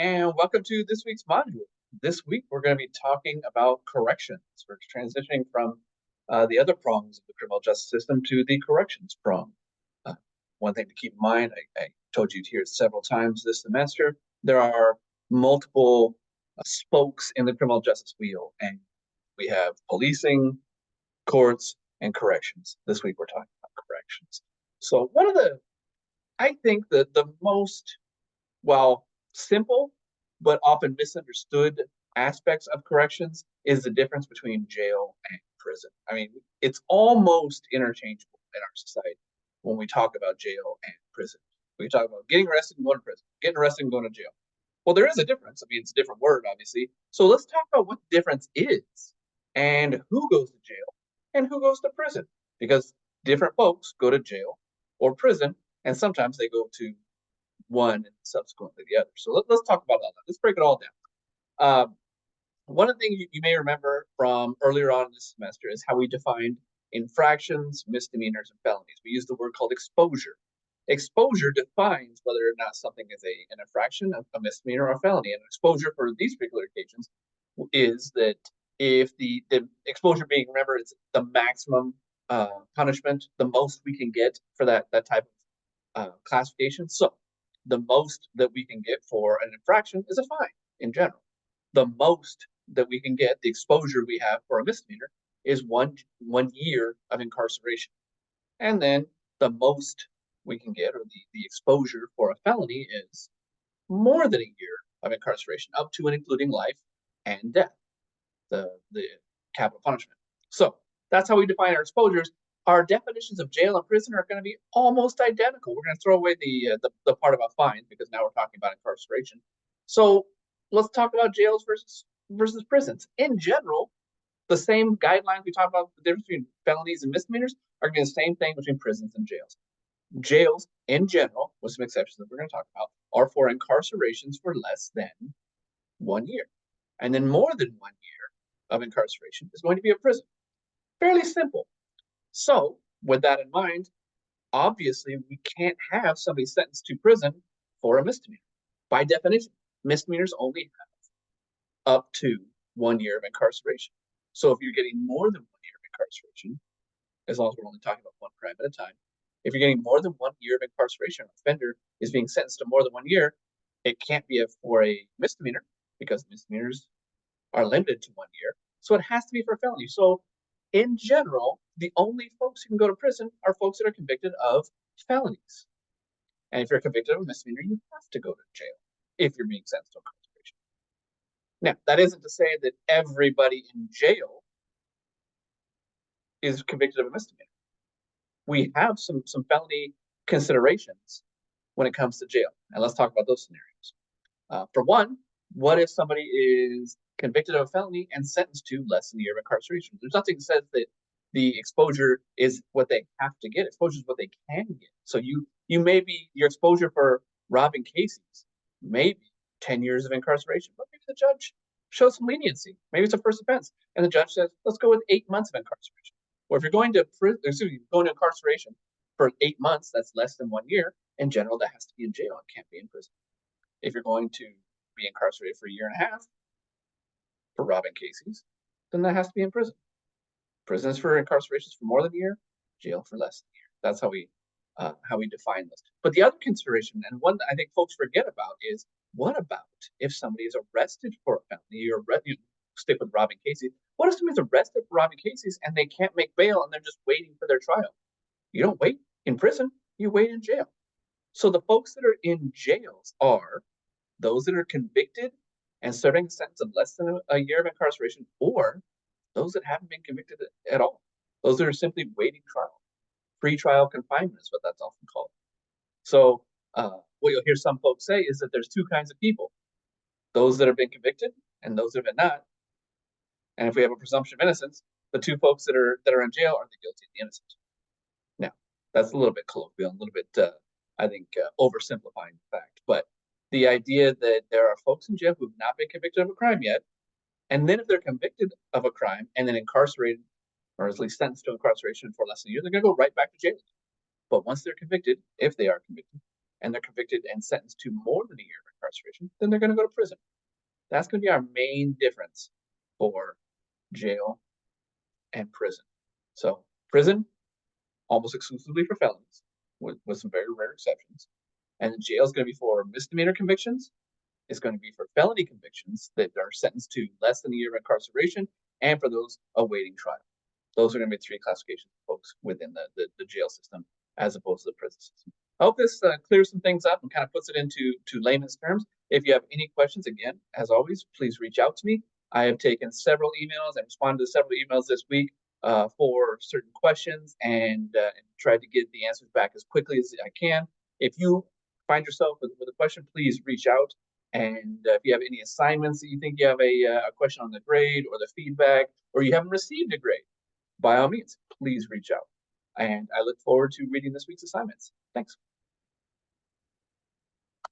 and welcome to this week's module. This week, we're going to be talking about corrections. We're transitioning from the other prongs of the criminal justice system to the corrections prong. One thing to keep in mind, I told you here several times this semester, there are multiple spokes in the criminal justice wheel, and we have policing, courts, and corrections. This week, we're talking about corrections. So I think that the most, simple but often misunderstood aspects of corrections is the difference between jail and prison. I mean, it's almost interchangeable in our society when we talk about jail and prison. We talk about getting arrested and going to prison, getting arrested and going to jail. Well, there is a difference. I mean, it's a different word, obviously. So let's talk about what the difference is and who goes to jail and who goes to prison, because different folks go to jail or prison, and sometimes they go to one and subsequently the other. So let's talk about all that. Let's break it all down. One of the things you may remember from earlier on in this semester is how we defined infractions, misdemeanors, and felonies. We used the word called exposure. Exposure defines whether or not something is an infraction, a misdemeanor, or a felony. And exposure for these particular occasions is that if the exposure being, remember, it's the maximum punishment, the most we can get for that type of classification. So the most that we can get for an infraction is a fine in general. The most that we can get, the exposure we have for a misdemeanor, is one year of incarceration. And then the most we can get, or the exposure for a felony, is more than a year of incarceration, up to and including life and death, the capital punishment. So that's how we define our exposures. Our definitions of jail and prison are going to be almost identical. We're going to throw away the part about fines because now we're talking about incarceration. So let's talk about jails versus prisons. In general, the same guidelines we talk about, the difference between felonies and misdemeanors, are going to be the same thing between prisons and jails. Jails, in general, with some exceptions that we're going to talk about, are for incarcerations for less than 1 year. And then more than 1 year of incarceration is going to be a prison. Fairly simple. So, with that in mind, obviously, we can't have somebody sentenced to prison for a misdemeanor. By definition, misdemeanors only have up to 1 year of incarceration. So if you're getting more than 1 year of incarceration, as long as we're only talking about one crime at a time, if you're getting more than 1 year of incarceration, an offender is being sentenced to more than 1 year, it can't be for a misdemeanor because misdemeanors are limited to 1 year. So it has to be for a felony. So in general, the only folks who can go to prison are folks that are convicted of felonies. And if you're convicted of a misdemeanor, you have to go to jail if you're being sentenced to incarceration. Now, that isn't to say that everybody in jail is convicted of a misdemeanor. We have some felony considerations when it comes to jail. And let's talk about those scenarios. For one, what if somebody is convicted of a felony and sentenced to less than a year of incarceration? There's nothing that says that the exposure is what they have to get. Exposure is what they can get. So you may be, your exposure for robbing Casey's may be 10 years of incarceration, but maybe the judge shows some leniency. Maybe it's a first offense, and the judge says, let's go with 8 months of incarceration. Or if you're going to incarceration for 8 months, that's less than 1 year. In general, that has to be in jail. It can't be in prison. If you're going to be incarcerated for 1.5 years for robbing Casey's, then that has to be in prison. Prison is for incarcerations for more than a year, jail for less than a year. That's how we define this. But the other consideration, and one that I think folks forget about, is what about if somebody is arrested for a felony, or stick with robbing Casey's. What if somebody's arrested for robbing Casey's and they can't make bail and they're just waiting for their trial? You don't wait in prison, you wait in jail. So the folks that are in jails are those that are convicted and serving a sentence of less than a year of incarceration, or those that haven't been convicted at all. Those that are simply waiting trial. Pre-trial confinement is what that's often called. So what you'll hear some folks say is that there's two kinds of people: those that have been convicted and those that have been not. And if we have a presumption of innocence, the two folks that are in jail are the guilty and the innocent. Now, that's a little bit colloquial, a little bit, I think, oversimplifying the fact. But the idea that there are folks in jail who have not been convicted of a crime yet, and then if they're convicted of a crime and then incarcerated, or at least sentenced to incarceration for less than a year, they're going to go right back to jail. But once they're convicted, if they are convicted, and they're convicted and sentenced to more than a year of incarceration, then they're going to go to prison. That's going to be our main difference for jail and prison. So prison, almost exclusively for felons, with some very rare exceptions. And jail is going to be for misdemeanor convictions. It's going to be for felony convictions that are sentenced to less than a year of incarceration, and for those awaiting trial. Those are going to be three classifications of folks within the jail system as opposed to the prison system. I hope this clears some things up and kind of puts it into layman's terms. If you have any questions, again, as always, please reach out to me. I have taken several emails and responded to several emails this week for certain questions and tried to get the answers back as quickly as I can. If you find yourself with a question, please reach out. And if you have any assignments that you think you have a question on the grade or the feedback, or you haven't received a grade, by all means, please reach out. And I look forward to reading this week's assignments. Thanks.